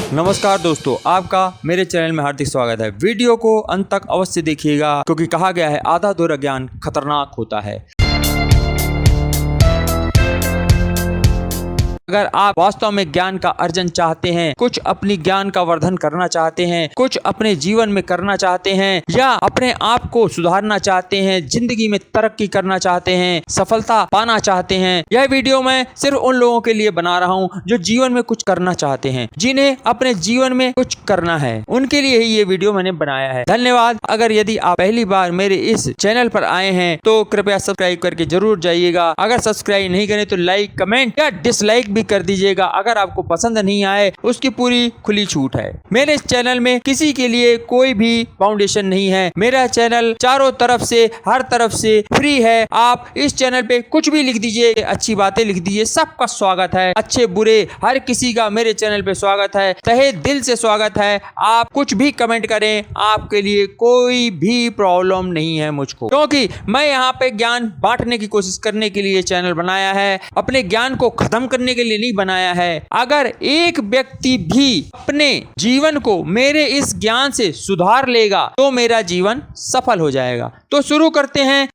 नमस्कार दोस्तों, आपका मेरे चैनल में हार्दिक स्वागत है। वीडियो को अंत तक अवश्य देखिएगा क्योंकि कहा गया है आधा अधूरा ज्ञान खतरनाक होता है। अगर आप वास्तव में ज्ञान का अर्जन चाहते हैं, कुछ अपनी ज्ञान का वर्धन करना चाहते हैं, कुछ अपने जीवन में करना चाहते हैं या अपने आप को सुधारना चाहते हैं, जिंदगी में तरक्की करना चाहते हैं, सफलता पाना चाहते हैं, यह वीडियो मैं सिर्फ उन लोगों के लिए बना रहा हूं जो जीवन में कुछ करना चाहते हैं, जिन्हें अपने जीवन में कुछ करना है, उनके लिए ही ये वीडियो मैंने बनाया है। धन्यवाद। अगर यदि आप पहली बार मेरे इस चैनल पर आए हैं तो कृपया सब्सक्राइब करके जरूर जाइएगा। अगर सब्सक्राइब नहीं करें तो लाइक, कमेंट या डिसलाइक कर दीजिएगा। अगर आपको पसंद नहीं आए उसकी पूरी खुली छूट है। मेरे इस चैनल में किसी के लिए कोई भी फाउंडेशन नहीं है। मेरा चैनल चारों तरफ से, हर तरफ से फ्री है। आप इस चैनल पे कुछ भी लिख दीजिए, अच्छी बातें लिख दीजिए, सबका स्वागत है। अच्छे बुरे हर किसी का मेरे चैनल पे स्वागत है, तहे दिल से स्वागत है। आप कुछ भी कमेंट करें, आपके लिए कोई भी प्रॉब्लम नहीं है मुझको, क्योंकि मैं यहाँ पे ज्ञान बांटने की कोशिश करने के लिए चैनल बनाया है, अपने ज्ञान को खत्म करने के लिए नहीं बनाया है। अगर एक व्यक्ति भी अपने जीवन को मेरे इस ज्ञान से सुधार लेगा तो मेरा जीवन सफल हो जाएगा। तो शुरू करते हैं।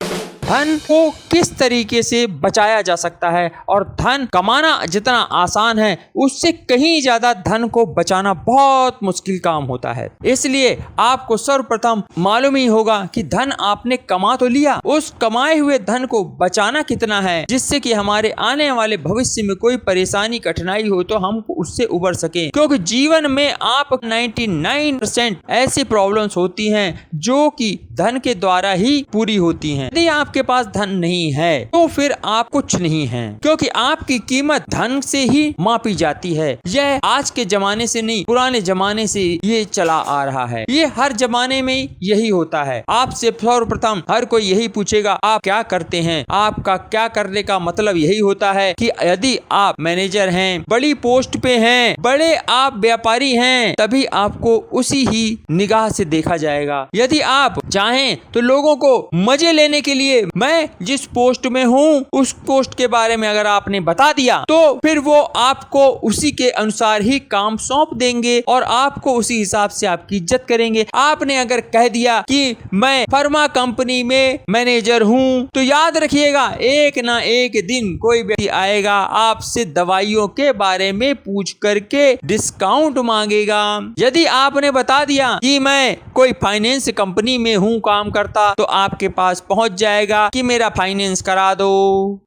धन को किस तरीके से बचाया जा सकता है और धन कमाना जितना आसान है उससे कहीं ज्यादा धन को बचाना बहुत मुश्किल काम होता है। इसलिए आपको सर्वप्रथम मालूम ही होगा कि धन आपने कमा तो लिया, उस कमाए हुए धन को बचाना कितना है, जिससे कि हमारे आने वाले भविष्य में कोई परेशानी कठिनाई हो तो हम उससे उबर सके। क्योंकि जीवन में आप 99% ऐसी प्रॉब्लम्स होती हैं जो कि धन के द्वारा ही पूरी होती हैं। यदि आपके पास धन नहीं है तो फिर आप कुछ नहीं हैं, क्योंकि आपकी कीमत धन से ही मापी जाती है। यह आज के जमाने से नहीं, पुराने जमाने से ये चला आ रहा है। ये हर जमाने में यही होता है। आपसे सर्वप्रथम हर कोई यही पूछेगा आप क्या करते हैं। आपका क्या करने का मतलब यही होता है कि यदि आप मैनेजर हैं, बड़ी पोस्ट पे हैं, बड़े आप व्यापारी हैं, तभी आपको उसी ही निगाह से देखा जाएगा। यदि आप चाहें तो लोगों को मजे लेने के लिए मैं जिस पोस्ट में हूँ उस पोस्ट के बारे में अगर आपने बता दिया तो फिर वो आपको उसी के अनुसार ही काम सौंप देंगे और आपको उसी हिसाब से आपकी इज्जत करेंगे। आपने अगर कह दिया कि मैं फार्मा कंपनी में मैनेजर हूँ तो याद रखिएगा एक ना एक दिन कोई व्यक्ति आएगा आपसे दवाइयों के बारे में पूछ करके डिस्काउंट मांगेगा। यदि आपने बता दिया कि मैं कोई फाइनेंस कंपनी में हूँ काम करता तो आपके पास पहुंच जाएगा कि मेरा फाइनेंस करा दो।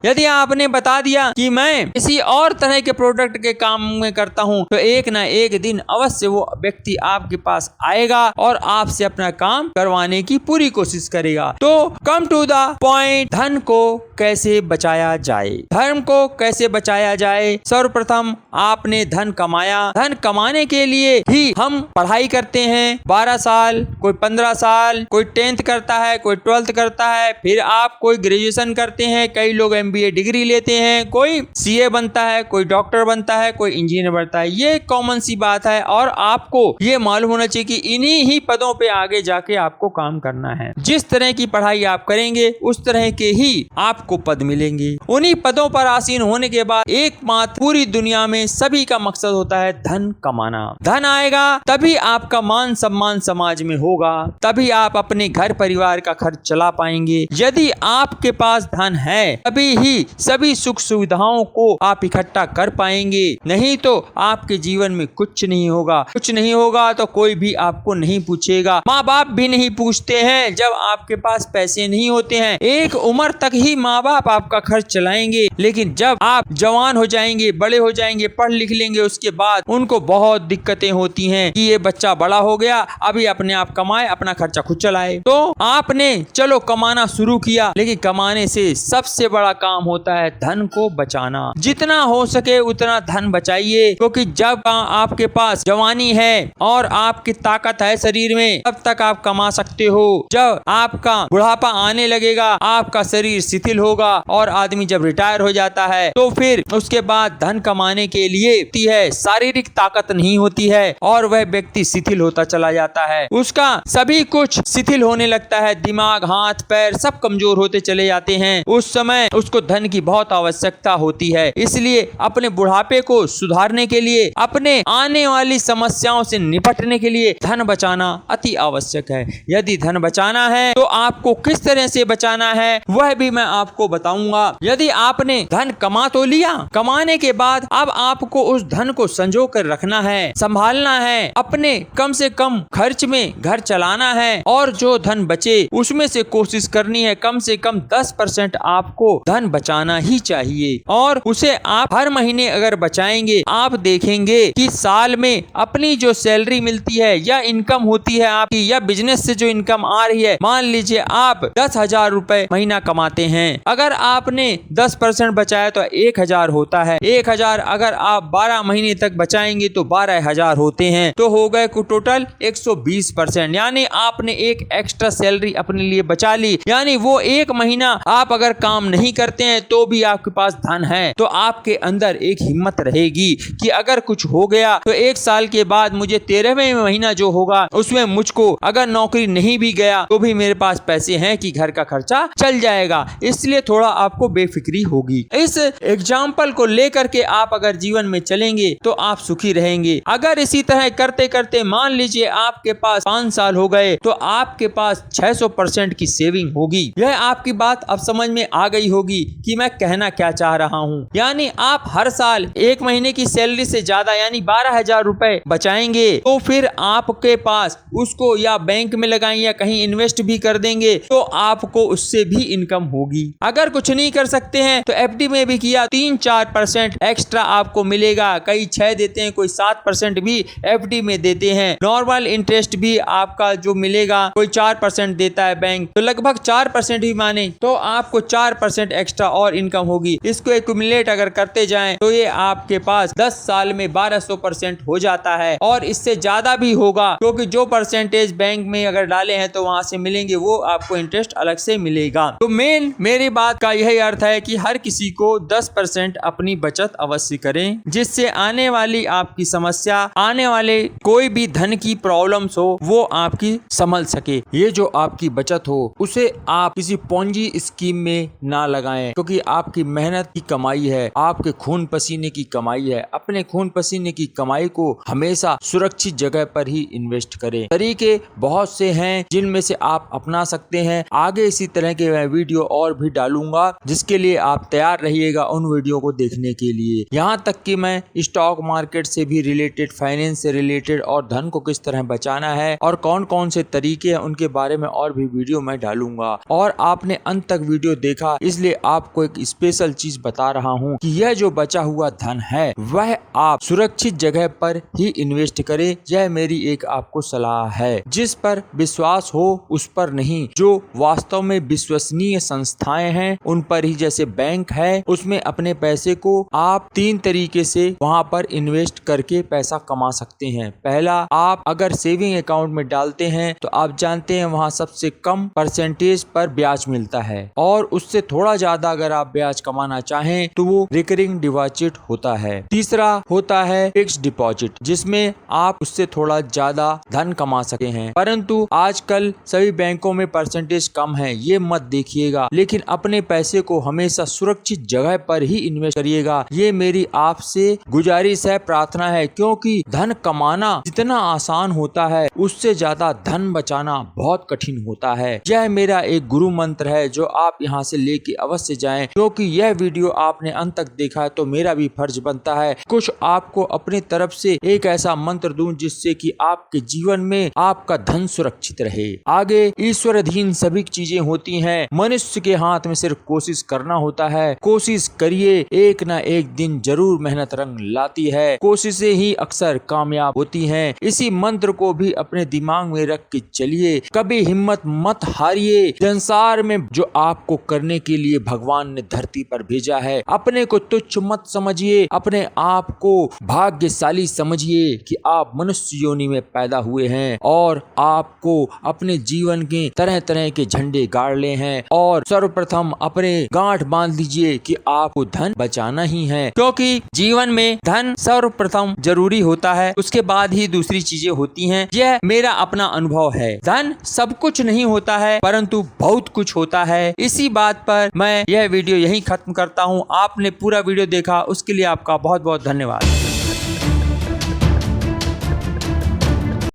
यदि आपने बता दिया कि मैं किसी और तरह के प्रोडक्ट के काम में करता हूं तो एक ना एक दिन अवश्य वो व्यक्ति आपके पास आएगा और आपसे अपना काम करवाने की पूरी कोशिश करेगा। तो कम टू द पॉइंट, धन को कैसे बचाया जाए। धन को कैसे बचाया जाए, सर्वप्रथम आपने धन कमाया। धन कमाने के लिए ही हम पढ़ाई करते हैं, 12 साल, कोई 15 साल, कोई 10th करता है, कोई 12th करता है, फिर आप कोई ग्रेजुएशन करते हैं, कई लोग MBA डिग्री लेते हैं, कोई CA बनता है, कोई डॉक्टर बनता है, कोई इंजीनियर बनता है। ये कॉमन सी बात है और आपको ये मालूम होना चाहिए कि इन्हीं ही पदों पे आगे जाके आपको काम करना है। जिस तरह की पढ़ाई आप करेंगे उस तरह के ही आपको पद मिलेंगे। उन्हीं पदों पर आसीन होने के बाद एकमात्र पूरी दुनिया में सभी का मकसद होता है धन कमाना। धन आएगा तभी आपका मान सम्मान समाज में होगा, तभी आप अपने घर परिवार का खर्च चला पाएंगे। यदि आपके पास धन है तभी ही सभी सुख सुविधाओं को आप इकट्ठा कर पाएंगे, नहीं तो आपके जीवन में कुछ नहीं होगा। कुछ नहीं होगा तो कोई भी आपको नहीं पूछेगा, माँ बाप भी नहीं पूछते हैं जब आपके पास पैसे नहीं होते हैं। एक उम्र तक ही माँ बाप आपका खर्च चलाएंगे, लेकिन जब आप जवान हो जाएंगे, बड़े हो जाएंगे, पढ़ लिख लेंगे, उसके बाद उनको बहुत दिक्कतें होती हैं कि ये बच्चा बड़ा हो गया, अभी अपने आप कमाए, अपना खर्चा खुद चलाए। तो आपने चलो कमाना शुरू किया, लेकिन कमाने से सबसे बड़ा काम होता है धन को बचाना। जितना हो सके उतना धन बचाइए, क्योंकि जब आपके पास जवानी है और आपकी ताकत है शरीर में तब तक आप कमा सकते हो। जब आपका बुढ़ापा आने लगेगा, आपका शरीर शिथिल होगा और आदमी जब रिटायर हो जाता है तो फिर उसके बाद धन कमाने के लिए शारीरिक ताकत नहीं होती है और वह व्यक्ति शिथिल होता चला जाता है। उसका सभी कुछ शिथिल होने लगता है, दिमाग, हाथ पैर सब कमजोर होते चले जाते हैं, उस समय उसको धन की बहुत आवश्यकता होती है। इसलिए अपने बुढ़ापे को सुधारने के लिए, अपने आने वाली समस्याओं से निपटने के लिए धन बचाना अति आवश्यक है। यदि धन बचाना है तो आपको किस तरह से बचाना है वह भी मैं आपको बताऊंगा। यदि आपने धन कमा तो लिया, कमाने के बाद अब आपको उस धन को संजो कर रखना है, संभालना है, अपने कम से कम खर्च में घर चलाना है और जो धन बचे उसमें से कोशिश करनी है कम से कम 10% आपको धन बचाना ही चाहिए। और उसे आप हर महीने अगर बचाएंगे, आप देखेंगे कि साल में अपनी जो सैलरी मिलती है या इनकम होती है आपकी, या बिजनेस से जो इनकम आ रही है, मान लीजिए आप 10,000 रुपए महीना कमाते हैं, अगर आपने 10% बचाया तो 1,000 होता है। 1,000 अगर आप 12 महीने तक बचाएंगे तो 12,000 होते हैं, तो हो गए टोटल 120%। यानी आपने एक एक्स्ट्रा सैलरी अपने लिए बचा ली। यानी वो एक महीना आप अगर काम नहीं करते हैं तो भी आपके पास धन है, तो आपके अंदर एक हिम्मत रहेगी कि अगर कुछ हो गया तो एक साल के बाद मुझे 13वें महीना जो होगा उसमें मुझको अगर नौकरी नहीं भी गया तो भी मेरे पास पैसे हैं कि घर का खर्चा चल जाएगा। इसलिए थोड़ा आपको बेफिक्री होगी। इस एग्जाम्पल को लेकर के आप अगर जीवन में चलेंगे तो आप सुखी रहेंगे। अगर इसी तरह करते करते मान लीजिए आपके पास 5 साल हो गए तो आपके पास 600% की सेविंग होगी। यह आपकी बात अब समझ में आ गई होगी कि मैं कहना क्या चाह रहा हूँ। यानी आप हर साल एक महीने की सैलरी से ज्यादा यानी 12,000 रुपए बचाएंगे तो फिर आपके पास उसको या बैंक में लगाएं या कहीं इन्वेस्ट भी कर देंगे तो आपको उससे भी इनकम होगी। अगर कुछ नहीं कर सकते हैं तो एफडी में भी किया 3-4% एक्स्ट्रा आपको मिलेगा। कई 6 देते हैं, कोई 7% भी एफडी में देते हैं। नॉर्मल इंटरेस्ट भी आपका जो मिलेगा कोई 4% देता है बैंक, तो लगभग 4% भी माने तो आपको 4% एक्स्ट्रा और इनकम होगी। इसको एक्यूमुलेट अगर करते जाएं तो ये आपके पास 10 साल में 1200% हो जाता है और इससे ज्यादा भी होगा, क्योंकि जो परसेंटेज बैंक में अगर डाले हैं तो वहां से मिलेंगे वो आपको इंटरेस्ट अलग से मिलेगा। तो मेन मेरी बात का यही अर्थ है कि हर किसी को 10% अपनी बचत अवश्य करें, जिससे आने वाली आपकी समस्या, आने वाले कोई भी धन की प्रॉब्लम्स हो वो आपकी संभल सके। ये जो आपकी बचत हो उसे आप किसी पोंजी स्कीम में ना लगाएं, क्योंकि आपकी मेहनत की कमाई है, आपके खून पसीने की कमाई है। अपने खून पसीने की कमाई को हमेशा सुरक्षित जगह पर ही इन्वेस्ट करें। तरीके बहुत से हैं जिनमें से आप अपना सकते हैं। आगे इसी तरह के मैं वीडियो और भी डालूंगा, जिसके लिए आप तैयार रहिएगा उन वीडियो को देखने के लिए। यहाँ तक कि मैं स्टॉक मार्केट से भी रिलेटेड, फाइनेंस से रिलेटेड और धन को किस तरह बचाना है और कौन कौन से तरीके हैं उनके बारे में और भी वीडियो मैं डालूंगा। और आपने अंत तक वीडियो देखा इसलिए आपको एक स्पेशल चीज बता रहा हूँ कि यह जो बचा हुआ धन है वह आप सुरक्षित जगह पर ही इन्वेस्ट करें। यह मेरी एक आपको सलाह है। जिस पर विश्वास हो उस पर नहीं, जो वास्तव में विश्वसनीय संस्थाएं हैं उन पर ही, जैसे बैंक है, उसमें अपने पैसे को आप 3 तरीके से वहां पर इन्वेस्ट करके पैसा कमा सकते हैं। पहला, आप अगर सेविंग अकाउंट में डालते हैं तो आप जानते हैं वहां सबसे कम परसेंटेज पर ब्याज मिलता है, और उससे थोड़ा ज्यादा अगर आप ब्याज कमाना चाहें तो वो रिकरिंग डिपॉजिट होता है। तीसरा होता है फिक्स्ड डिपॉजिट, जिसमें आप उससे थोड़ा ज्यादा धन कमा सकते हैं। परंतु आजकल सभी बैंकों में परसेंटेज कम है, ये मत देखिएगा, लेकिन अपने पैसे को हमेशा सुरक्षित जगह पर ही इन्वेस्ट करिएगा। ये मेरी आपसे गुजारिश है, प्रार्थना है, क्योंकि धन कमाना जितना आसान होता है उससे ज्यादा धन बचाना बहुत कठिन होता है। यह मेरा एक गुरु मंत्र है जो आप यहाँ से लेके अवश्य जाएं, क्योंकि यह वीडियो आपने अंत तक देखा है तो मेरा भी फर्ज बनता है कुछ आपको अपनी तरफ से एक ऐसा मंत्र दूं जिससे कि आपके जीवन में आपका धन सुरक्षित रहे। आगे ईश्वर अधीन सभी चीजें होती हैं, मनुष्य के हाथ में सिर्फ कोशिश करना होता है। कोशिश करिए, एक ना एक दिन जरूर मेहनत रंग लाती है, कोशिशें ही अक्सर कामयाब होती हैं। इसी मंत्र को भी अपने दिमाग में रख के चलिए, कभी हिम्मत मत हारिए। संसार में जो आपको करने के लिए भगवान ने धरती पर भेजा है, अपने को तुच्छ मत समझिए, अपने आप को भाग्यशाली समझिए कि आप मनुष्य योनि में पैदा हुए हैं और आपको अपने जीवन के तरह तरह के झंडे गाड़ने हैं। और सर्वप्रथम अपने गांठ बांध लीजिए कि आपको धन बचाना ही है, क्योंकि जीवन में धन सर्वप्रथम जरूरी होता है, उसके बाद ही दूसरी चीजें होती हैं। यह मेरा अपना अनुभव है। धन सब कुछ नहीं होता है परंतु बहुत कुछ होता है। इसी बात पर मैं यह वीडियो यहीं खत्म करता हूँ। आपने पूरा वीडियो देखा उसके लिए आपका बहुत बहुत धन्यवाद।